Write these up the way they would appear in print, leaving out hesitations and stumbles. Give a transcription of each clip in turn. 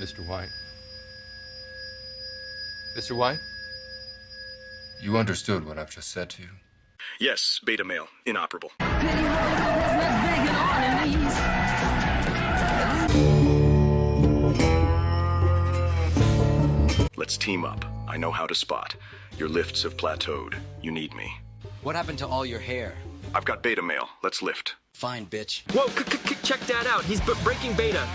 Mr. White. Mr. White? You understood what I've just said to you. Yes, beta male, inoperable. Let's team up. I know how to spot. Your lifts have plateaued. You need me. What happened to all your hair? I've got beta male. Let's lift. Fine, bitch. Whoa, check that out. He's breaking beta.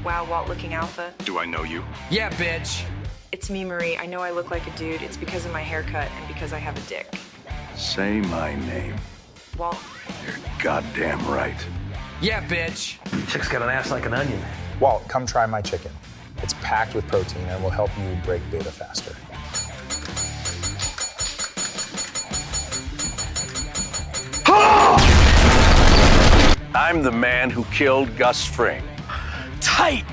Wow, Walt looking alpha. Do I know you? Yeah, bitch. It's me, Marie. I know I look like a dude. It's because of my haircut and because I have a dick. Say my name. Walt. You're goddamn right. Yeah, bitch. Chick's got an ass like an onion. Walt, come try my chicken. It's packed with protein and will help you break beta faster. I'm the man who killed Gus Fring. Tight,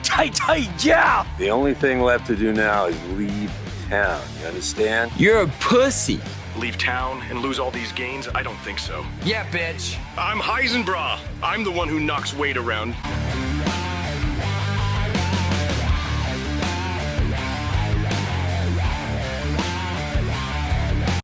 yeah! The only thing left to do now is leave town. You understand? You're a pussy. Leave town and lose all these gains? I don't think so. Yeah, bitch. I'm Heisenbra. I'm the one who knocks weight around.